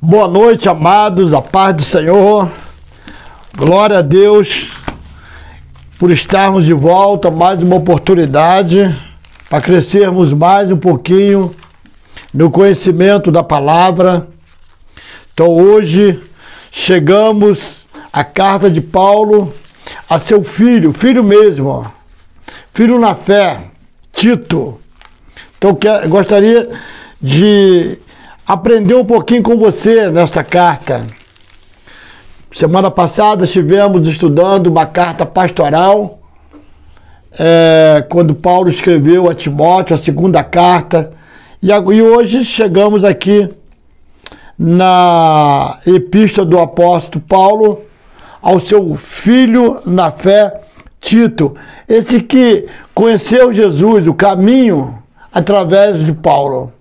Boa noite, amados, a paz do Senhor. Glória a Deus por estarmos de volta, mais uma oportunidade para crescermos mais um pouquinho no conhecimento da palavra. Então hoje chegamos à carta de Paulo a seu filho mesmo, filho na fé, Tito. Então gostaria de aprender um pouquinho com você nesta carta. Semana passada estivemos estudando uma carta pastoral, quando Paulo escreveu a Timóteo, a segunda carta, e hoje chegamos aqui na epístola do apóstolo Paulo ao seu filho na fé, Tito, esse que conheceu Jesus, o caminho, através de Paulo.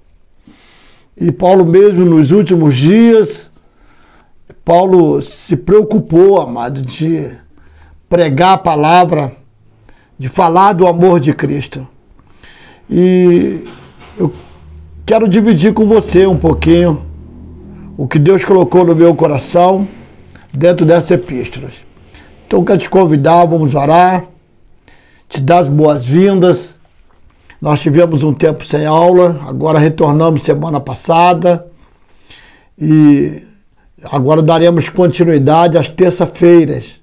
E Paulo mesmo, nos últimos dias, Paulo se preocupou, amado, de pregar a palavra, de falar do amor de Cristo. E eu quero dividir com você um pouquinho o que Deus colocou no meu coração dentro dessas epístolas. Então, quero te convidar, vamos orar, te dar as boas-vindas. Nós tivemos um tempo sem aula, agora retornamos semana passada e agora daremos continuidade às terça-feiras.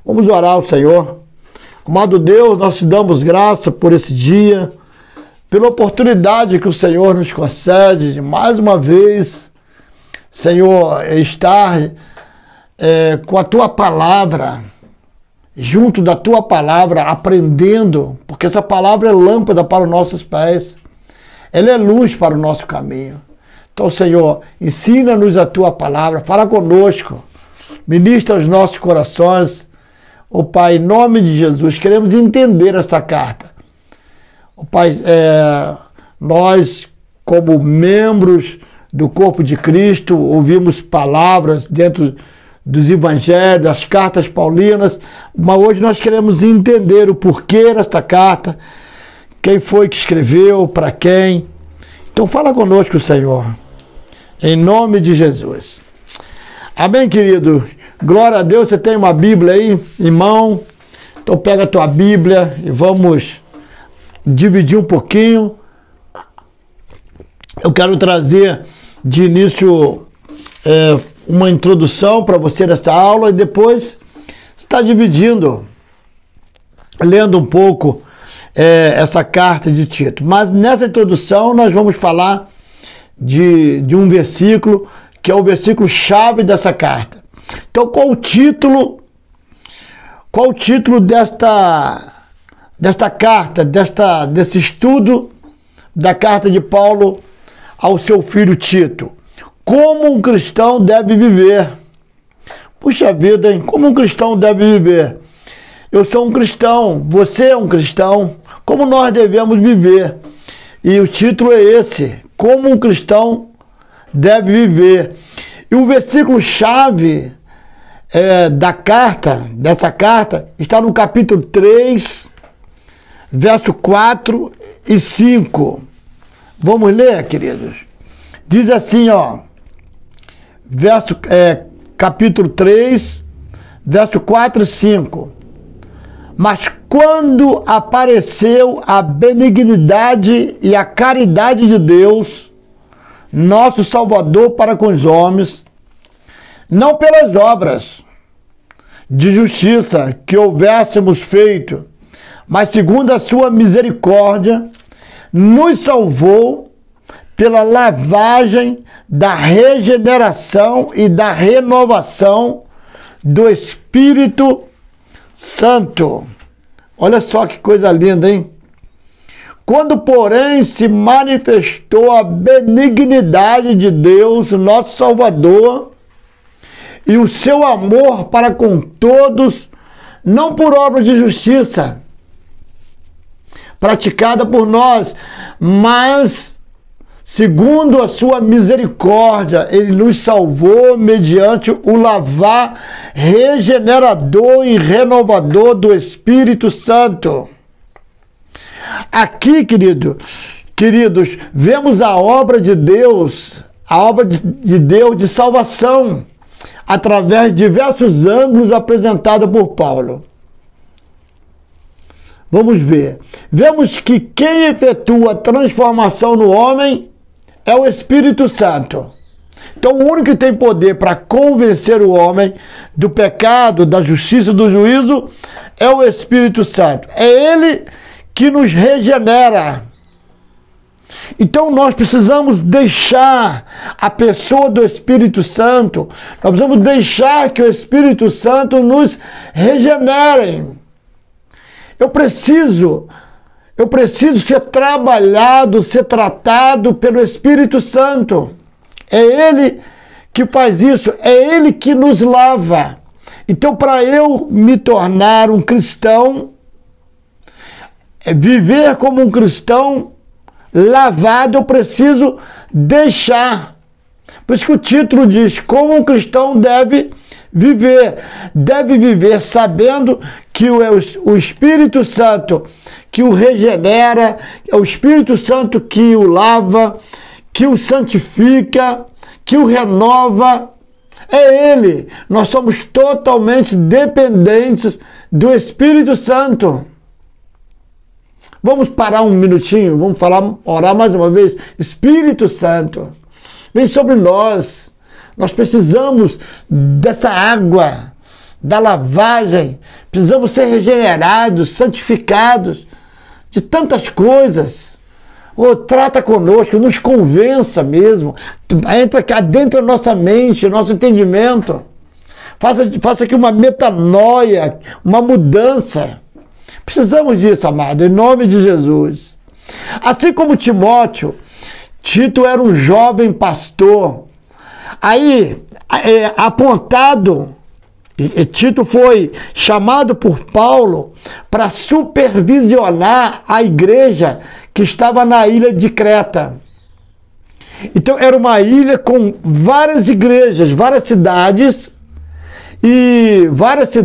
Vamos orar ao Senhor. Amado Deus, nós te damos graça por esse dia, pela oportunidade que o Senhor nos concede de mais uma vez, Senhor, estar com a Tua palavra, junto da Tua palavra, aprendendo, porque essa palavra é lâmpada para os nossos pés, ela é luz para o nosso caminho. Então, Senhor, ensina-nos a Tua palavra, fala conosco, ministra os nossos corações. Ó Pai, em nome de Jesus, queremos entender esta carta. Ó Pai, nós, como membros do corpo de Cristo, ouvimos palavras dentro dos evangelhos, das cartas paulinas, mas hoje nós queremos entender o porquê desta carta, quem foi que escreveu, para quem. Então fala conosco, Senhor, em nome de Jesus. Amém, querido? Glória a Deus, você tem uma Bíblia aí em mão? Então pega a tua Bíblia e vamos dividir um pouquinho. Eu quero trazer de início uma introdução para você nessa aula e depois está dividindo, lendo um pouco essa carta de Tito. Mas nessa introdução nós vamos falar de um versículo que é o versículo chave dessa carta. Então qual o título desta carta, desse estudo da carta de Paulo ao seu filho Tito? Como um cristão deve viver? Puxa vida, hein? Como um cristão deve viver? Eu sou um cristão, você é um cristão, como nós devemos viver? E o título é esse, como um cristão deve viver. E o versículo-chave dessa carta, está no capítulo 3, verso 4 e 5. Vamos ler, queridos? Diz assim, ó, capítulo 3, verso 4 e 5. Mas quando apareceu a benignidade e a caridade de Deus, nosso Salvador para com os homens, não pelas obras de justiça que houvéssemos feito, mas segundo a sua misericórdia, nos salvou pela lavagem da regeneração e da renovação do Espírito Santo. Olha só que coisa linda, hein? Quando, porém, se manifestou a benignidade de Deus, nosso Salvador, e o seu amor para com todos, não por obras de justiça praticada por nós, mas segundo a sua misericórdia, ele nos salvou mediante o lavar regenerador e renovador do Espírito Santo. Aqui, queridos, vemos a obra de Deus a obra de Deus de salvação, através de diversos ângulos apresentados por Paulo. Vamos ver. Vemos que quem efetua a transformação no homem é o Espírito Santo. Então, o único que tem poder para convencer o homem do pecado, da justiça, do juízo, é o Espírito Santo. É Ele que nos regenera. Então, nós precisamos deixar a pessoa do Espírito Santo, nós precisamos deixar que o Espírito Santo nos regenere. Eu preciso ser trabalhado, ser tratado pelo Espírito Santo. É Ele que faz isso, é Ele que nos lava. Então, para eu me tornar um cristão, viver como um cristão lavado, eu preciso deixar. Por isso que o título diz, como um cristão deve viver. Deve viver sabendo que o Espírito Santo que o regenera, é o Espírito Santo que o lava, que o santifica, que o renova. É Ele. Nós somos totalmente dependentes do Espírito Santo. Vamos parar um minutinho, vamos orar mais uma vez. Espírito Santo, vem sobre nós. Nós precisamos dessa água, da lavagem. Precisamos ser regenerados, santificados de tantas coisas. Trata conosco, nos convença mesmo. Entra aqui dentro da nossa mente, nosso entendimento. Faça aqui uma metanoia, uma mudança. Precisamos disso, amado, em nome de Jesus. Assim como Timóteo, Tito era um jovem pastor. Aí, apontado, Tito foi chamado por Paulo para supervisionar a igreja que estava na ilha de Creta. Então, era uma ilha com várias igrejas, várias cidades e várias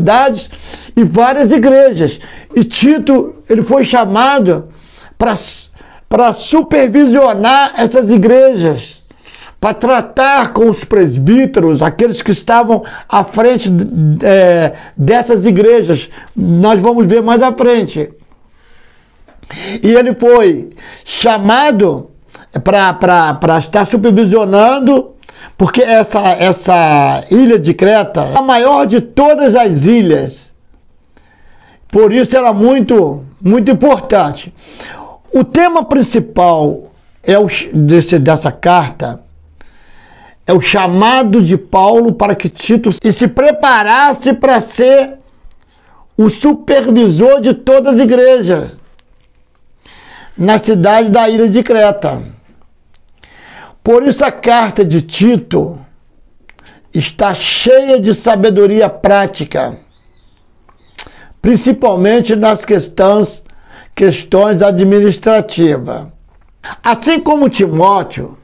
igrejas. E Tito, ele foi chamado para supervisionar essas igrejas, para tratar com os presbíteros, aqueles que estavam à frente dessas igrejas. Nós vamos ver mais à frente. E ele foi chamado para estar supervisionando, porque essa ilha de Creta é a maior de todas as ilhas. Por isso era muito, muito importante. O tema principal dessa carta é o chamado de Paulo para que Tito se preparasse para ser o supervisor de todas as igrejas na cidade da ilha de Creta. Por isso a carta de Tito está cheia de sabedoria prática, principalmente nas questões administrativas. Assim como Timóteo,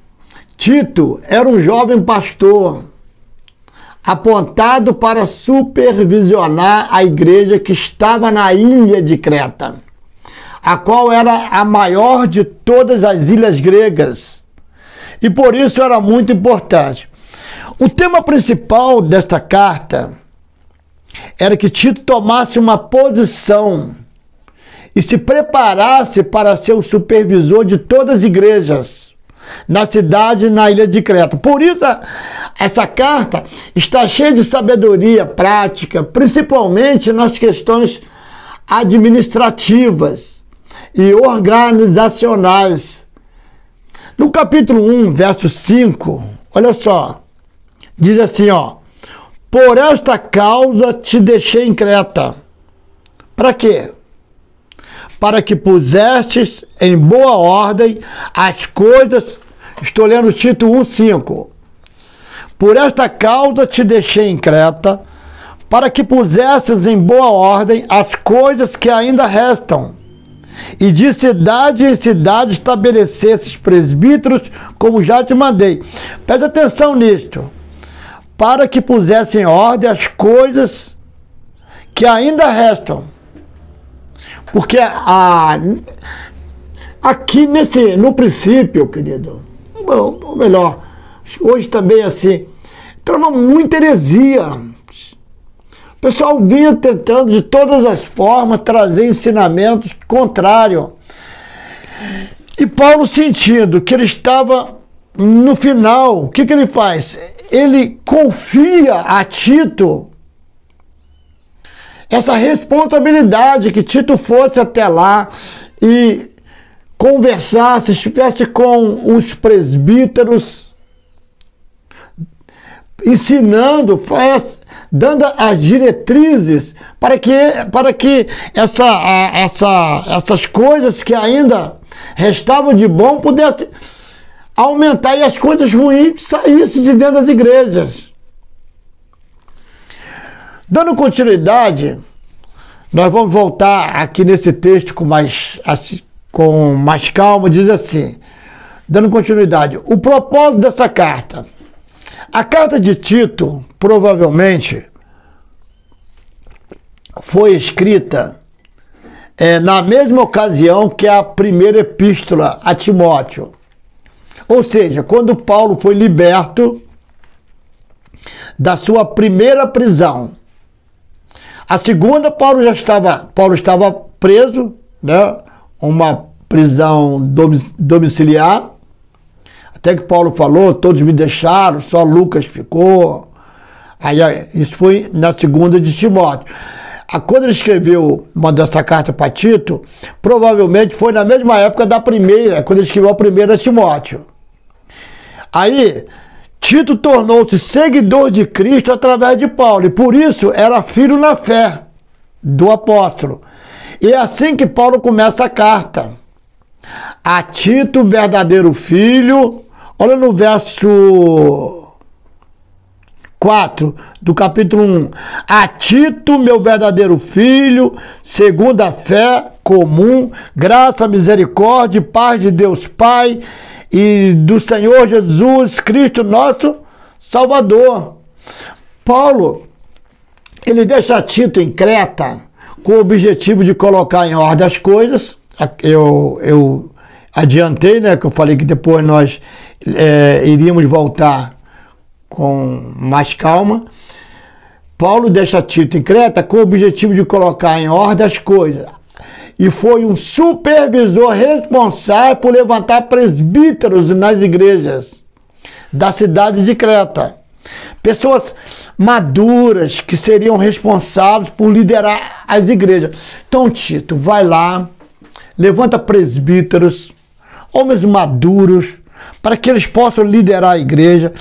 Tito era um jovem pastor apontado para supervisionar a igreja que estava na ilha de Creta, a qual era a maior de todas as ilhas gregas, e por isso era muito importante. O tema principal desta carta era que Tito tomasse uma posição e se preparasse para ser o supervisor de todas as igrejas na cidade e na ilha de Creta. Por isso, essa carta está cheia de sabedoria prática, principalmente nas questões administrativas e organizacionais. No capítulo 1, verso 5, olha só, diz assim, por esta causa te deixei em Creta. Para quê? Para que pusestes em boa ordem as coisas. Estou lendo Tito 1,5. Por esta causa te deixei em Creta, para que pusesses em boa ordem as coisas que ainda restam, e de cidade em cidade estabelecesses presbíteros, como já te mandei. Preste atenção nisto. Para que pusessem em ordem as coisas que ainda restam. Porque aqui no princípio, querido, ou melhor, hoje também assim, entrava muita heresia. O pessoal vinha tentando de todas as formas trazer ensinamentos contrários. E Paulo, sentindo que ele estava no final, o que ele faz? Ele confia a Tito essa responsabilidade, que Tito fosse até lá e conversasse, estivesse com os presbíteros, ensinando, dando as diretrizes para que essas coisas que ainda restavam de bom pudessem aumentar e as coisas ruins saíssem de dentro das igrejas. Dando continuidade, nós vamos voltar aqui nesse texto com mais calma. Diz assim, dando continuidade, o propósito dessa carta. A carta de Tito, provavelmente, foi escrita na mesma ocasião que a primeira epístola a Timóteo. Ou seja, quando Paulo foi liberto da sua primeira prisão. A segunda, Paulo estava preso, né? Uma prisão domiciliar. Até que Paulo falou, todos me deixaram, só Lucas ficou. Aí, isso foi na segunda de Timóteo. Quando ele escreveu, mandou essa carta para Tito, provavelmente foi na mesma época da primeira, quando ele escreveu a primeira Timóteo. Aí, Tito tornou-se seguidor de Cristo através de Paulo, e por isso era filho na fé do apóstolo. E é assim que Paulo começa a carta. A Tito, verdadeiro filho, olha no verso 4 do capítulo 1. A Tito, meu verdadeiro filho, segundo a fé comum, graça, misericórdia e paz de Deus Pai e do Senhor Jesus Cristo, nosso Salvador. Paulo, ele deixa Tito em Creta com o objetivo de colocar em ordem as coisas. Eu adiantei, né, que eu falei que depois nós iríamos voltar com mais calma. Paulo deixa Tito em Creta com o objetivo de colocar em ordem as coisas. E foi um supervisor responsável por levantar presbíteros nas igrejas da cidade de Creta. Pessoas maduras que seriam responsáveis por liderar as igrejas. Então, Tito, vai lá, levanta presbíteros, homens maduros, para que eles possam liderar a igreja.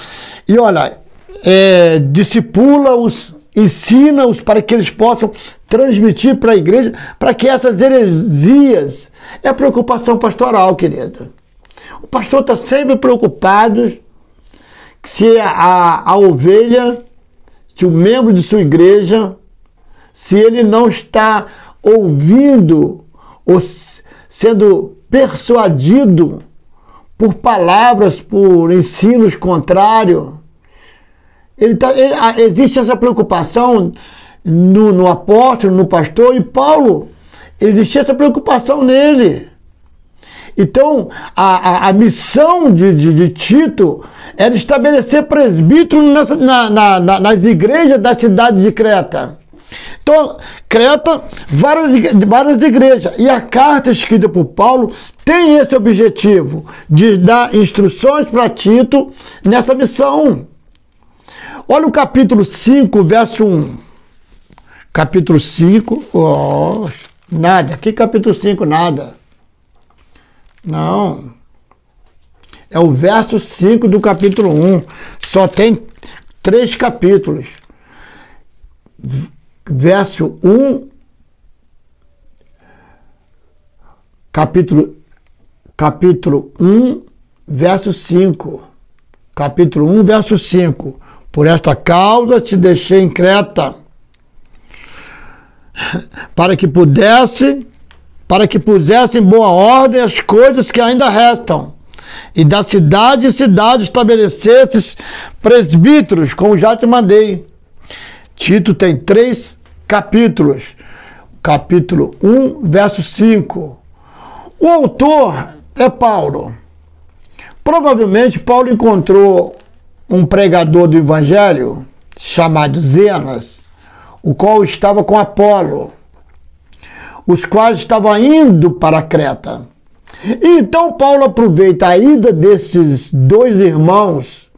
E olha, discipula-os, ensina-os para que eles possam transmitir para a igreja, para que essas heresias... É preocupação pastoral, querido. O pastor está sempre preocupado se a ovelha, se o membro de sua igreja, se ele não está ouvindo ou sendo persuadido por palavras, por ensinos contrários. Existe essa preocupação no apóstolo, no pastor, e Paulo, existia essa preocupação nele. Então, a missão de Tito era estabelecer presbítero nas igrejas da cidade de Creta. Então, Creta, várias igrejas. E a carta escrita por Paulo tem esse objetivo, de dar instruções para Tito nessa missão. Olha o capítulo 5, verso 1. Capítulo 5, nada. Que capítulo 5, nada. Não. É o verso 5 do capítulo 1. Só tem 3 capítulos. Verso 1, capítulo 1, verso 5. Capítulo 1, verso 5. Por esta causa te deixei em Creta, para que pusesse em boa ordem as coisas que ainda restam, e da cidade em cidade estabelecesses presbíteros, como já te mandei. Tito tem 3 capítulos. Capítulo 1, verso 5. O autor é Paulo. Provavelmente Paulo encontrou um pregador do evangelho chamado Zenas, o qual estava com Apolo, os quais estavam indo para Creta. E então Paulo aproveita a ida desses dois irmãos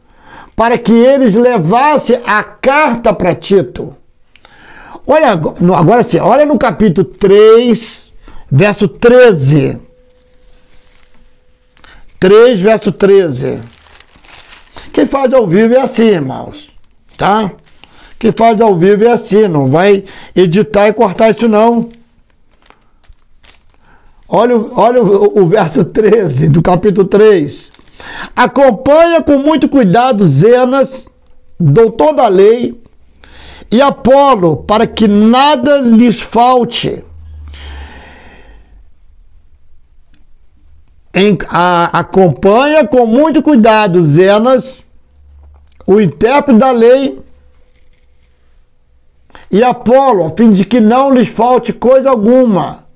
para que eles levassem a carta para Tito. Olha, agora sim, olha no capítulo 3, verso 13. 3, verso 13. Quem faz ao vivo é assim, irmãos, tá? Quem faz ao vivo é assim, não vai editar e cortar isso não. Olha o verso 13 do capítulo 3. Acompanha com muito cuidado Zenas, doutor da lei, e Apolo, para que nada lhes falte. Acompanha com muito cuidado Zenas, o intérprete da lei, e Apolo, a fim de que não lhes falte coisa alguma.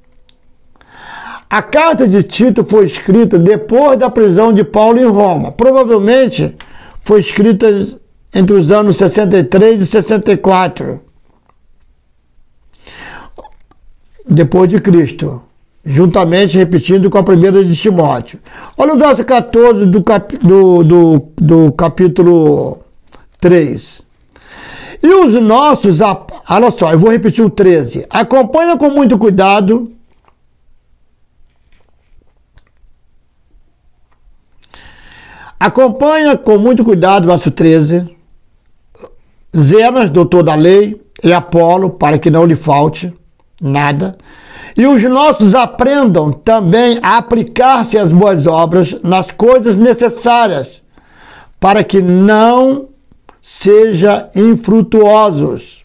A carta de Tito foi escrita depois da prisão de Paulo em Roma. Provavelmente foi escrita entre os anos 63 e 64, depois de Cristo, juntamente repetindo com a primeira de Timóteo. Olha o verso 14 do capítulo 3. E os nossos, olha só, eu vou repetir o 13. Acompanha com muito cuidado verso 13, Zenas, doutor da lei, e Apolo, para que não lhe falte nada. E os nossos aprendam também a aplicar-se às boas obras nas coisas necessárias, para que não sejam infrutuosos.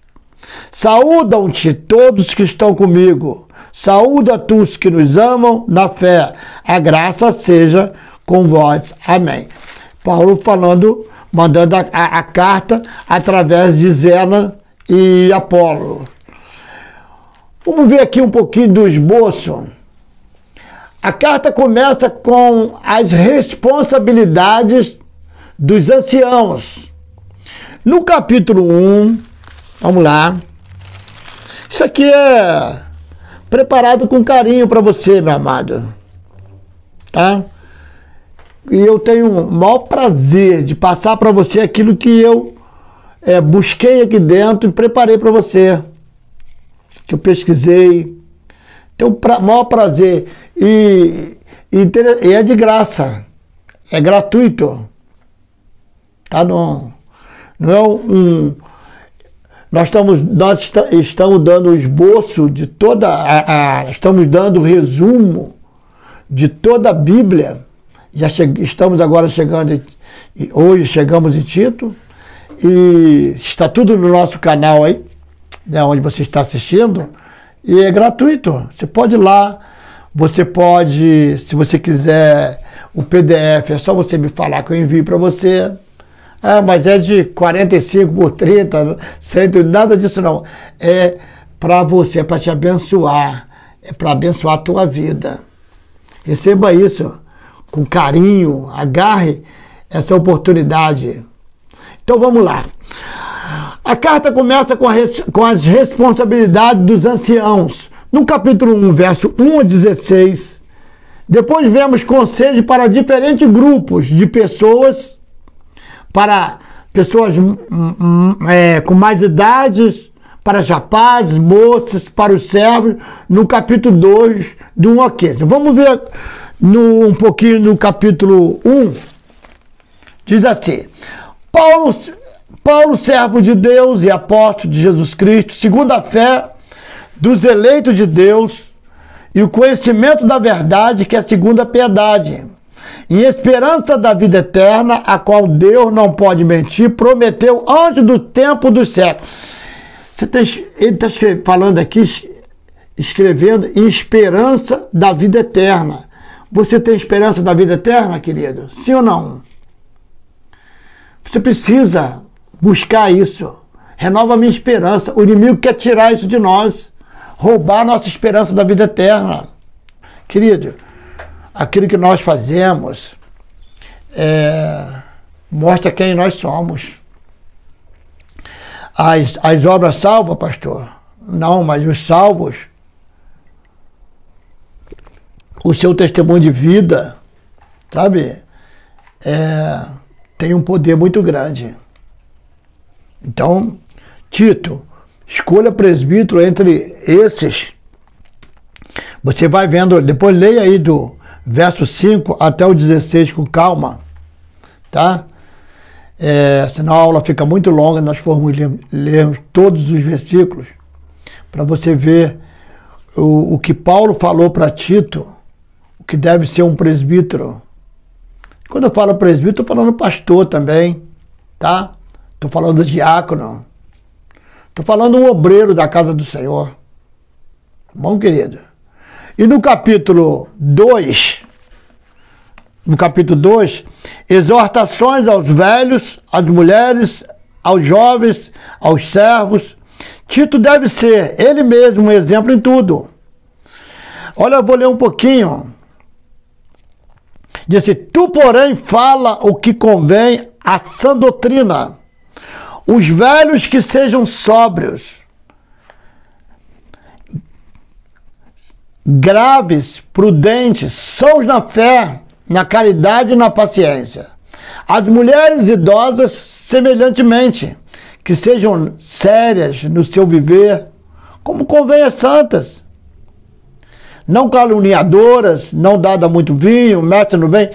Saúdam-te todos que estão comigo. Saúda-te os que nos amam na fé. A graça seja com vós. Amém. Paulo mandando a carta através de Zenas e Apolo. Vamos ver aqui um pouquinho do esboço. A carta começa com as responsabilidades dos anciãos. No capítulo 1, vamos lá. Isso aqui é preparado com carinho para você, meu amado. Tá? E eu tenho o maior prazer de passar para você aquilo que eu busquei aqui dentro e preparei para você. Que eu pesquisei. Tenho o maior prazer. E é de graça. É gratuito. Tá? Não é nós estamos dando o esboço de toda estamos dando o resumo de toda a Bíblia. Estamos agora hoje chegamos em Tito, e está tudo no nosso canal aí, né, onde você está assistindo, e é gratuito. Você pode ir lá, você pode, se você quiser o PDF, é só você me falar que eu envio para você. Ah, mas é de 45 por 30, 100, nada disso não. É para você, é para te abençoar, é para abençoar a tua vida. Receba isso com carinho, agarre essa oportunidade. Então vamos lá. A carta começa com as responsabilidades dos anciãos. No capítulo 1, verso 1 a 16, depois vemos conselhos para diferentes grupos de pessoas, para pessoas com mais idades, para os rapazes, moças, para os servos, no capítulo 2, do 1 a 15. Vamos ver um pouquinho no capítulo 1, diz assim: Paulo, servo de Deus e apóstolo de Jesus Cristo, segundo a fé dos eleitos de Deus e o conhecimento da verdade, que é segundo a piedade, em esperança da vida eterna, a qual Deus não pode mentir, prometeu antes do tempo dos séculos. Ele está falando aqui, escrevendo em esperança da vida eterna. Você tem esperança da vida eterna, querido? Sim ou não? Você precisa buscar isso. Renova a minha esperança. O inimigo quer tirar isso de nós, roubar a nossa esperança da vida eterna. Querido, aquilo que nós fazemos Mostra quem nós somos. As obras salvam, pastor? Não, mas os salvos, o seu testemunho de vida, sabe, tem um poder muito grande. Então, Tito, escolha presbítero entre esses. Você vai vendo, depois leia aí do verso 5 até o 16 com calma, tá? Senão a aula fica muito longa, nós formos lermos todos os versículos, para você ver o que Paulo falou para Tito, o que deve ser um presbítero. Quando eu falo presbítero, estou falando pastor também, tá? Estou falando diácono. Estou falando um obreiro da casa do Senhor. Bom, querido? E no capítulo 2, exortações aos velhos, às mulheres, aos jovens, aos servos. Tito deve ser ele mesmo um exemplo em tudo. Olha, eu vou ler um pouquinho. Disse, tu, porém, fala o que convém à sã doutrina. Os velhos que sejam sóbrios, graves, prudentes, sãos na fé, na caridade e na paciência. As mulheres idosas, semelhantemente, que sejam sérias no seu viver, como convém às santas. Não caluniadoras, não dada muito vinho, mete no bem.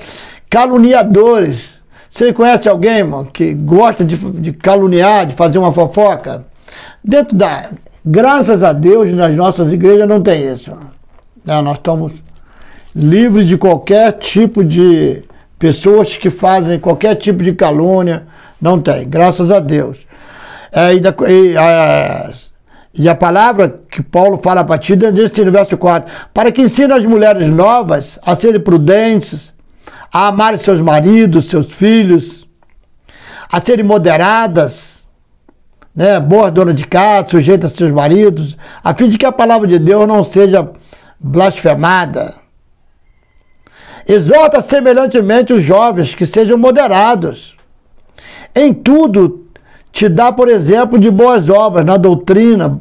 Caluniadores. Você conhece alguém, irmão, que gosta de caluniar, de fazer uma fofoca? Graças a Deus, nas nossas igrejas não tem isso. Nós estamos livres de qualquer tipo de pessoas que fazem qualquer tipo de calúnia. Não tem, graças a Deus. E a palavra que Paulo fala para ti, desse no verso 4, para que ensine as mulheres novas a serem prudentes, a amarem seus maridos, seus filhos, a serem moderadas, né, boas donas de casa, sujeitas a seus maridos, a fim de que a palavra de Deus não seja blasfemada. Exorta semelhantemente os jovens que sejam moderados. Em tudo te dá, por exemplo, de boas obras, na doutrina,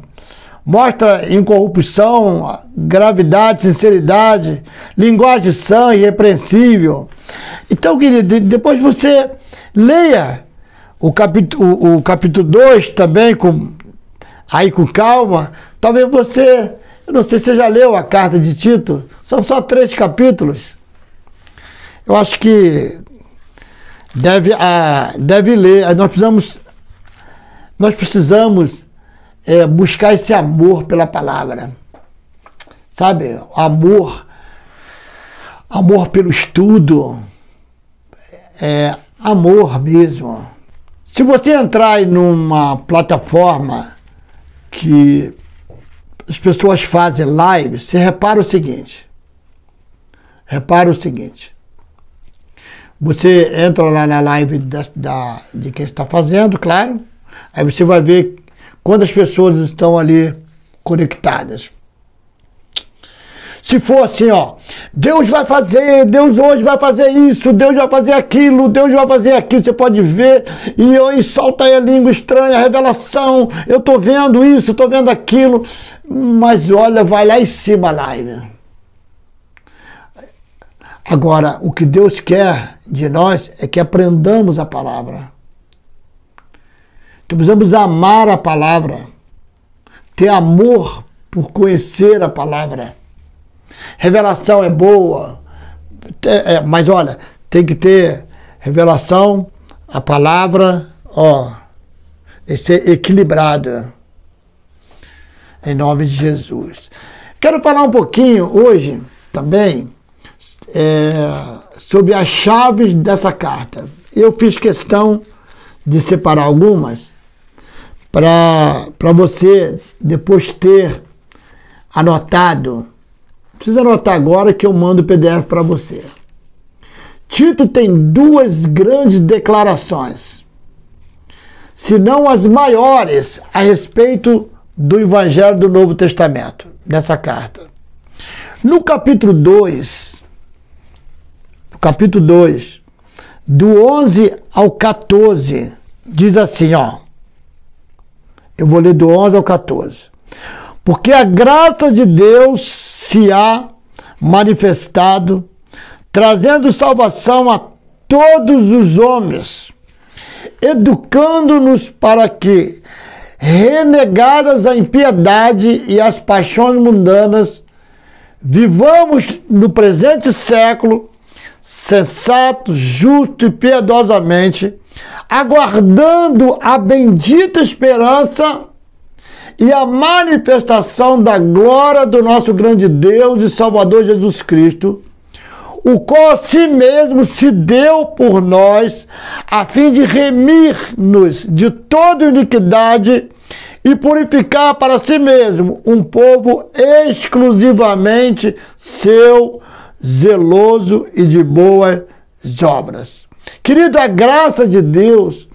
mostra incorrupção, gravidade, sinceridade, linguagem sã e irrepreensível. Então, querido, depois você leia o capítulo 2 também, com calma. Talvez você, eu não sei se você já leu a carta de Tito, são só 3 capítulos. Eu acho que deve ler. Nós precisamos buscar esse amor pela palavra, sabe? Amor pelo estudo, amor mesmo. Se você entrar em uma plataforma que as pessoas fazem live, você repara o seguinte. Você entra lá na live de quem está fazendo, claro. Aí você vai ver quantas pessoas estão ali conectadas. Se for assim, ó, Deus hoje vai fazer isso, Deus vai fazer aquilo, você pode ver, e solta aí a língua estranha, a revelação, eu tô vendo isso, tô vendo aquilo, mas olha, vai lá em cima a live. Agora, o que Deus quer de nós é que aprendamos a palavra. Então, precisamos amar a palavra, ter amor por conhecer a palavra. Revelação é boa, mas olha, tem que ter revelação, a palavra, ser equilibrada, em nome de Jesus. Quero falar um pouquinho hoje também sobre as chaves dessa carta. Eu fiz questão de separar algumas para você depois ter anotado. Precisa anotar agora que eu mando o PDF para você. Tito tem 2 grandes declarações, se não as maiores, a respeito do Evangelho do Novo Testamento, nessa carta. No capítulo 2, do 11 ao 14, diz assim, ó. Eu vou ler do 11 ao 14. Porque a graça de Deus se há manifestado, trazendo salvação a todos os homens, educando-nos para que, renegadas a impiedade e as paixões mundanas, vivamos no presente século, sensato, justo e piedosamente, aguardando a bendita esperança e a manifestação da glória do nosso grande Deus e Salvador Jesus Cristo, o qual a si mesmo se deu por nós, a fim de remir-nos de toda iniquidade e purificar para si mesmo um povo exclusivamente seu, zeloso e de boas obras. Querido, a graça de Deus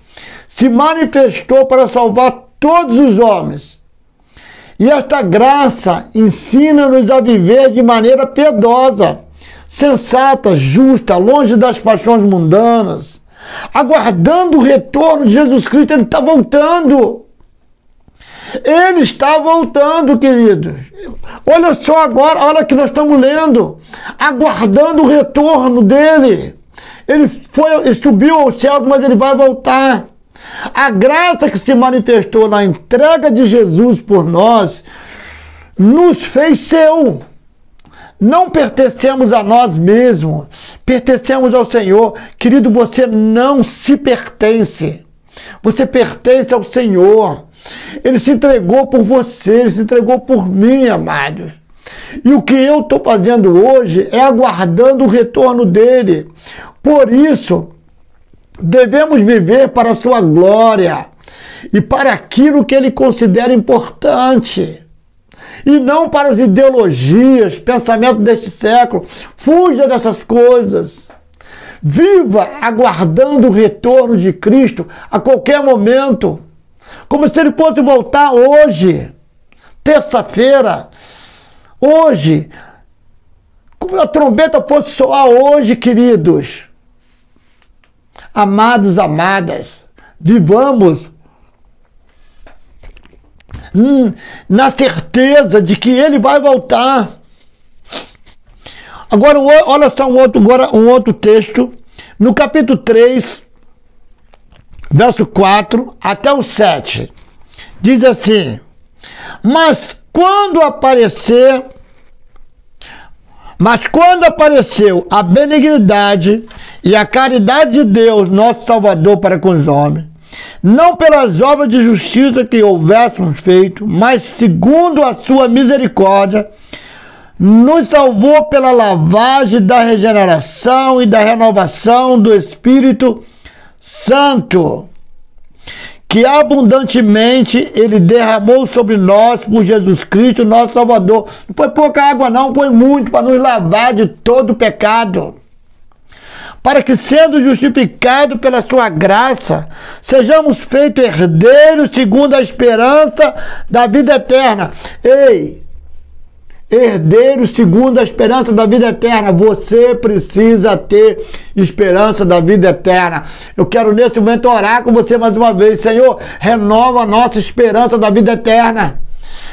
se manifestou para salvar todos os homens. E esta graça ensina-nos a viver de maneira piedosa, sensata, justa, longe das paixões mundanas, aguardando o retorno de Jesus Cristo. Ele está voltando. Ele está voltando, queridos. Olha só agora, olha que nós estamos lendo, aguardando o retorno dele. Ele subiu aos céus, mas ele vai voltar. A graça que se manifestou na entrega de Jesus por nós nos fez seu. Não pertencemos a nós mesmos, pertencemos ao Senhor. Querido, você não se pertence. Você pertence ao Senhor. Ele se entregou por você, ele se entregou por mim, amados. E o que eu estou fazendo hoje é aguardando o retorno dele. Por isso, devemos viver para a sua glória e para aquilo que ele considera importante. E não para as ideologias, pensamentos deste século. Fuja dessas coisas. Viva aguardando o retorno de Cristo a qualquer momento. Como se ele fosse voltar hoje, terça-feira, hoje. Como a trombeta fosse soar hoje, queridos. Amados, amadas, vivamos na certeza de que ele vai voltar. Agora, olha só um outro texto, no capítulo 3, verso 4 até o 7. Diz assim: Mas quando apareceu a benignidade e a caridade de Deus, nosso Salvador, para com os homens, não pelas obras de justiça que houvéssemos feito, mas segundo a sua misericórdia, nos salvou pela lavagem da regeneração e da renovação do Espírito Santo, que abundantemente ele derramou sobre nós por Jesus Cristo, nosso Salvador. Não foi pouca água não, foi muito, para nos lavar de todo pecado. Para que, sendo justificados pela sua graça, sejamos feitos herdeiros segundo a esperança da vida eterna. Ei, herdeiro segundo a esperança da vida eterna. Você precisa ter esperança da vida eterna. Eu quero nesse momento orar com você mais uma vez. Senhor, renova a nossa esperança da vida eterna.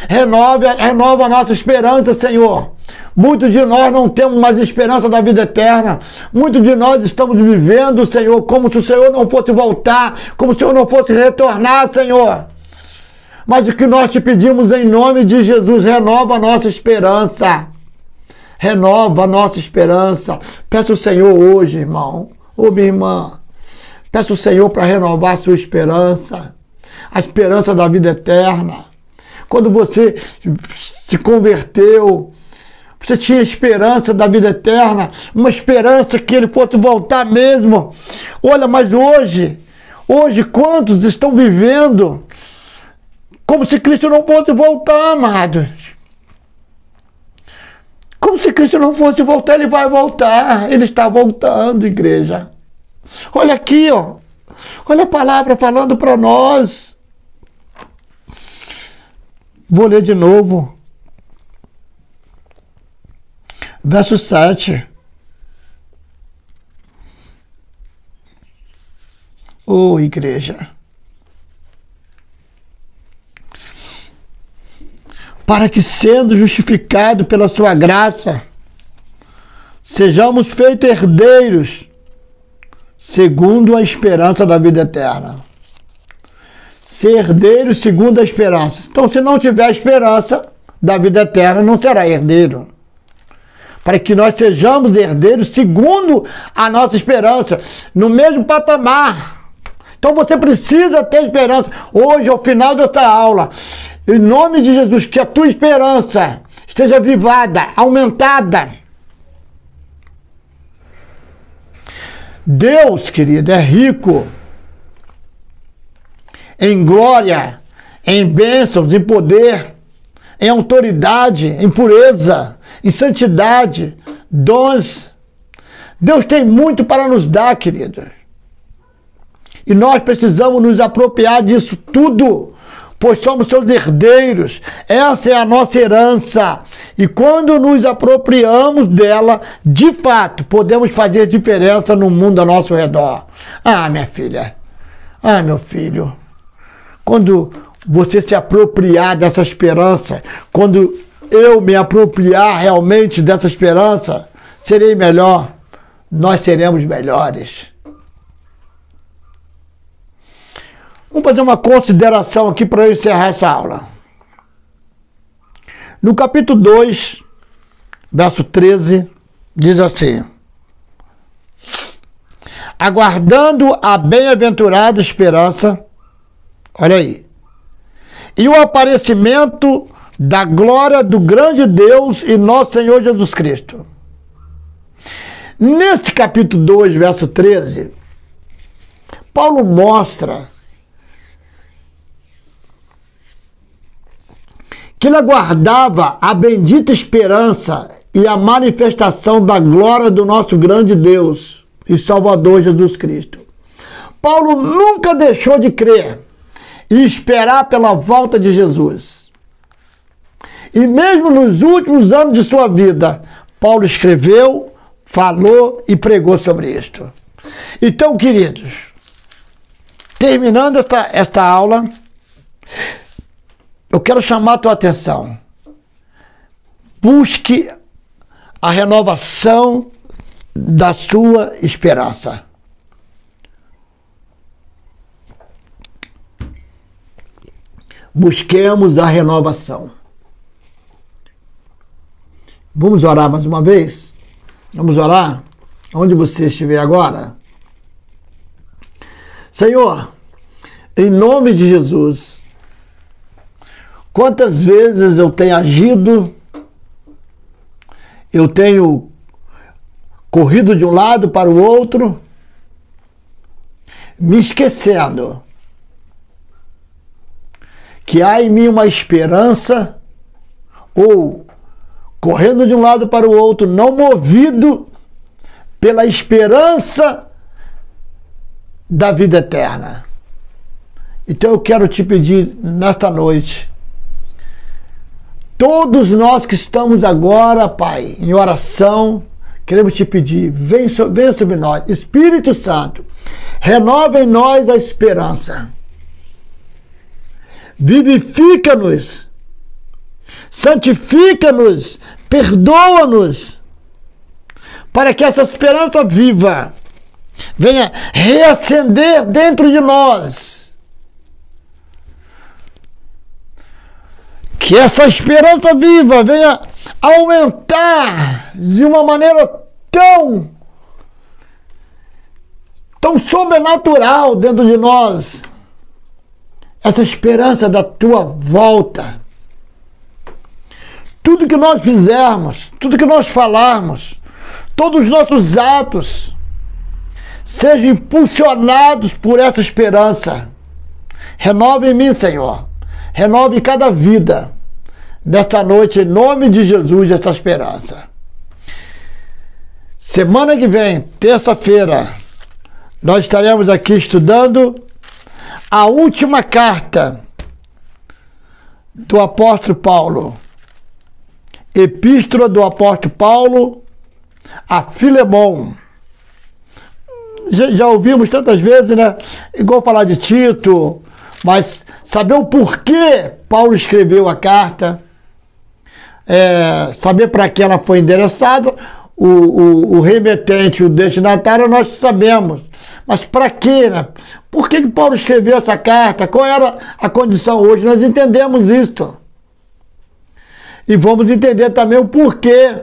Renova a nossa esperança, Senhor. Muitos de nós não temos mais esperança da vida eterna. Muitos de nós estamos vivendo, Senhor, como se o Senhor não fosse voltar, como se o Senhor não fosse retornar, Senhor. Mas o que nós te pedimos em nome de Jesus, renova a nossa esperança. Renova a nossa esperança. Peça ao Senhor hoje, irmão, ou minha irmã. Peça ao Senhor para renovar a sua esperança. A esperança da vida eterna. Quando você se converteu, você tinha esperança da vida eterna, uma esperança que ele fosse voltar mesmo. Olha, mas hoje quantos estão vivendo como se Cristo não fosse voltar, amados? Como se Cristo não fosse voltar, ele vai voltar. Ele está voltando, igreja. Olha aqui, ó. Olha a palavra falando para nós. Vou ler de novo. Verso 7. Oh, igreja. Para que, sendo justificado pela sua graça, sejamos feitos herdeiros, segundo a esperança da vida eterna. Ser herdeiro segundo a esperança. Então, se não tiver esperança da vida eterna, não será herdeiro. Para que nós sejamos herdeiros segundo a nossa esperança, no mesmo patamar. Então, você precisa ter esperança. Hoje, ao final desta aula, em nome de Jesus, que a tua esperança esteja avivada, aumentada. Deus, querido, é rico em glória, em bênçãos, em poder, em autoridade, em pureza, em santidade, dons. Deus tem muito para nos dar, queridos. E nós precisamos nos apropriar disso tudo, pois somos seus herdeiros. Essa é a nossa herança. E quando nos apropriamos dela, de fato, podemos fazer diferença no mundo ao nosso redor. Ah, minha filha. Ah, meu filho. Quando você se apropriar dessa esperança, quando eu me apropriar realmente dessa esperança, serei melhor. Nós seremos melhores. Vamos fazer uma consideração aqui para eu encerrar essa aula. No capítulo 2, verso 13, diz assim: aguardando a bem-aventurada esperança, olha aí, e o aparecimento da glória do grande Deus e nosso Senhor Jesus Cristo. Nesse capítulo 2, verso 13, Paulo mostra que ele aguardava a bendita esperança e a manifestação da glória do nosso grande Deus e Salvador Jesus Cristo. Paulo nunca deixou de crer e esperar pela volta de Jesus. E mesmo nos últimos anos de sua vida, Paulo escreveu, falou e pregou sobre isto. Então, queridos, terminando esta aula, eu quero chamar a tua atenção. Busque a renovação da sua esperança. Busquemos a renovação. Vamos orar mais uma vez? Vamos orar? Onde você estiver agora? Senhor, em nome de Jesus, quantas vezes eu tenho agido, eu tenho corrido de um lado para o outro, me esquecendo que há em mim uma esperança, ou correndo de um lado para o outro, não movido pela esperança da vida eterna. Então eu quero te pedir nesta noite, todos nós que estamos agora, Pai, em oração, queremos te pedir, vem sobre nós, Espírito Santo, renova em nós a esperança, vivifica-nos, santifica-nos, perdoa-nos, para que essa esperança viva venha reacender dentro de nós. Que essa esperança viva venha aumentar de uma maneira tão sobrenatural dentro de nós. Essa esperança da tua volta. Tudo que nós fizermos, tudo que nós falarmos, todos os nossos atos, sejam impulsionados por essa esperança. Renova em mim, Senhor. Renove cada vida. Nesta noite, em nome de Jesus, essa esperança. Semana que vem, terça-feira, nós estaremos aqui estudando a última carta do apóstolo Paulo. Epístola do apóstolo Paulo a Filemão. já ouvimos tantas vezes, né? Igual falar de Tito, mas saber o porquê Paulo escreveu a carta, saber para que ela foi endereçada, o remetente, o destinatário, nós sabemos. Mas para quê, né? Por que Paulo escreveu essa carta? Qual era a condição hoje? Nós entendemos isso. E vamos entender também o porquê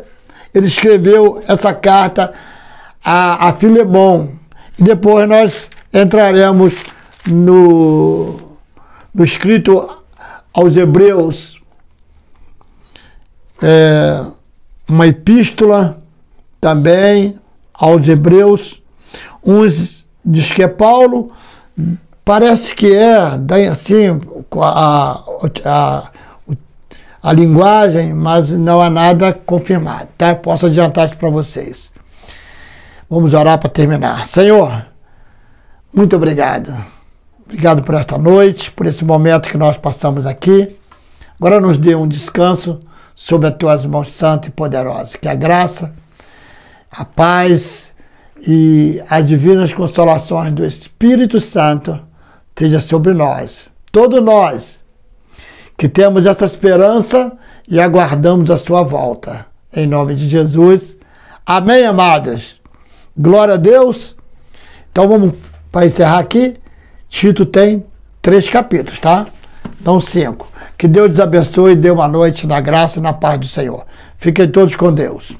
ele escreveu essa carta a Filemon. E depois nós entraremos no escrito aos Hebreus, uma epístola também aos Hebreus. Uns diz que é Paulo, parece que daí assim a linguagem, mas não há nada confirmado, tá? Posso adiantar isso para vocês. Vamos orar para terminar. Senhor, muito obrigado. Obrigado por esta noite, por esse momento que nós passamos aqui. Agora nos dê um descanso sob as tuas mãos santas e poderosas. Que a graça, a paz e as divinas consolações do Espírito Santo esteja sobre nós. Todos nós que temos essa esperança e aguardamos a sua volta. Em nome de Jesus. Amém, amados. Glória a Deus. Então vamos para encerrar aqui. Tito tem 3 capítulos, tá? Então 5. Que Deus te abençoe e dê uma noite na graça e na paz do Senhor. Fiquem todos com Deus.